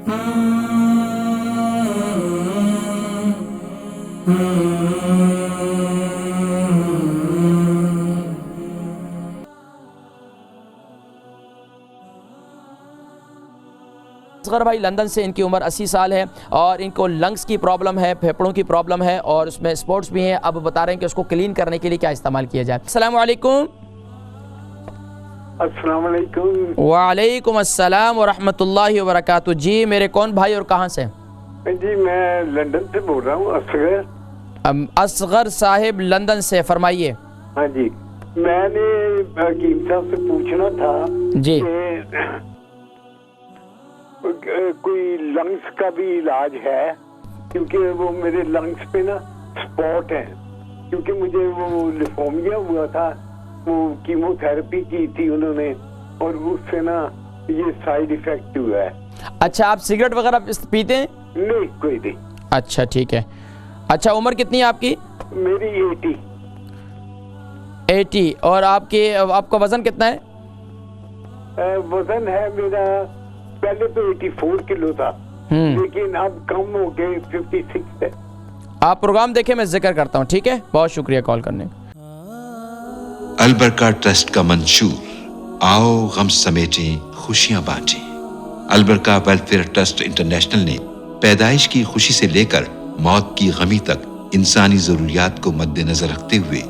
असगर भाई लंदन से, इनकी उम्र 80 साल है और इनको लंग्स की प्रॉब्लम है, फेफड़ों की प्रॉब्लम है और उसमें स्पॉट्स भी हैं। अब बता रहे हैं कि उसको क्लीन करने के लिए क्या इस्तेमाल किया जाए। अस्सलाम वालेकुम। अस्सलाम वालेकुम। वालेकुम अस्सलाम व रहमतुल्लाहि व बरकातुहू। जी मेरे कौन भाई और कहाँ से? जी मैं लंदन से बोल रहा हूँ, असगर। असगर साहिब लंदन से, फरमाइए। हाँ जी, मैंने हकीम साहब से पूछना था जी कि कोई लंग्स का भी इलाज है, क्योंकि वो मेरे लंग्स पे ना स्पॉट है, क्योंकि मुझे वो लिफोमिया हुआ था, वो कीमोथेरेपी की थी उन्होंने और उससे ना ये साइड इफेक्ट हुआ है। अच्छा, आप सिगरेट वगैरह पीते हैं? नहीं, कोई नहीं। अच्छा ठीक है। अच्छा, उम्र कितनी है आपकी? मेरी 80। और आपका वजन कितना है? वजन है मेरा, पहले तो 84 किलो था, लेकिन अब कम हो गए 56 है। आप प्रोग्राम देखें, मैं जिक्र करता हूँ, ठीक है? बहुत शुक्रिया कॉल करने का। अल बरका ट्रस्ट का मंशूर, आओ गम समेटें खुशियां बांटें। अल बरका वेलफेयर ट्रस्ट इंटरनेशनल ने पैदाइश की खुशी से लेकर मौत की गमी तक इंसानी जरूरियात को मद्देनजर रखते हुए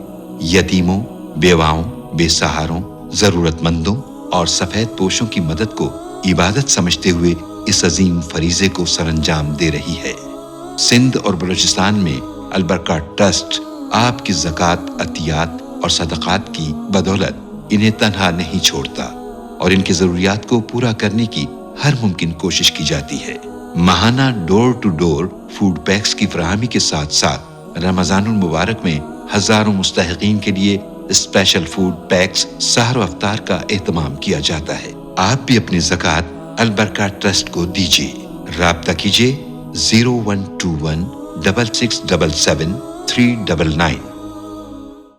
यतीमों, बेवाओं, बेसहारों, जरूरतमंदों और सफेद पोशों की मदद को इबादत समझते हुए इस अजीम फरीजे को सरअंजाम दे रही है। सिंध और बलूचिस्तान में अल बरका ट्रस्ट आपकी ज़कात, अतियात और सदक़ात की बदौलत इन्हें तन्हा नहीं छोड़ता और इनकी जरूरियात को पूरा करने की हर मुमकिन कोशिश की जाती है। माहाना door to door food packs की फराहमी के साथ साथ रमजानुल मुबारक में हजारों मुस्तहिकीन के लिए स्पेशल फूड पैक्स सहर व अफ्तार का एहतमाम किया जाता है। आप भी अपनी ज़कात अल बरका ट्रस्ट को दीजिए। राब्ता कीजिए 0121 6677 399।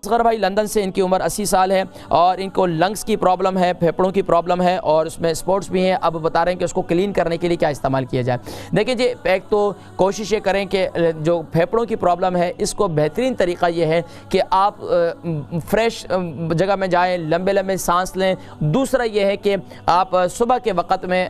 असगर भाई लंदन से, इनकी उम्र 80 साल है और इनको लंग्स की प्रॉब्लम है, फेफड़ों की प्रॉब्लम है और उसमें स्पॉट्स भी हैं। अब बता रहे हैं कि उसको क्लीन करने के लिए क्या इस्तेमाल किया जाए। देखिए जी, एक तो कोशिश ये करें कि जो फेफड़ों की प्रॉब्लम है इसको बेहतरीन तरीका ये है कि आप फ्रेश जगह में जाएं, लंबे लंबे सांस लें। दूसरा ये है कि आप सुबह के वक़्त में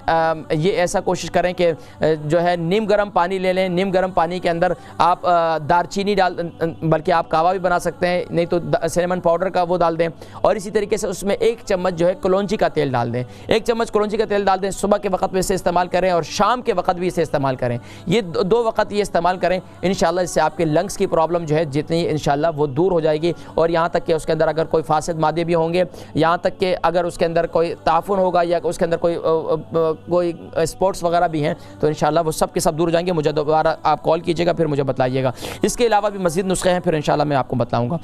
ये ऐसा कोशिश करें कि जो है नीम गर्म पानी ले लें। नीम गर्म पानी के अंदर आप दारचीनी डाल, बल्कि आप कावा भी बना सकते हैं, नहीं तो सिनेमन पाउडर का वो डाल दें और इसी तरीके से उसमें 1 चम्मच जो है कलौंजी का तेल डाल दें। 1 चम्मच कलौंजी का तेल डाल दें। सुबह के वक्त में इसे इस्तेमाल करें और शाम के वक्त भी इसे इस्तेमाल करें। ये दो वक्त ये इस्तेमाल करें। इंशाल्लाह इससे आपके लंग्स की प्रॉब्लम जो है जितनी इंशाल्लाह वो दूर हो जाएगी। और यहाँ तक कि उसके अंदर अगर कोई फासिद मादे भी होंगे, यहाँ तक कि अगर उसके अंदर कोई ताफुन होगा या उसके अंदर कोई स्पोर्ट्स वगैरह भी हैं तो इंशाल्लाह वो सब के सब दूर हो जाएंगे। मुझे दोबारा आप कॉल कीजिएगा, फिर मुझे बताइएगा। इसके अलावा भी मज़ीद नुस्खे हैं, फिर इंशाल्लाह मैं आपको बताऊँगा।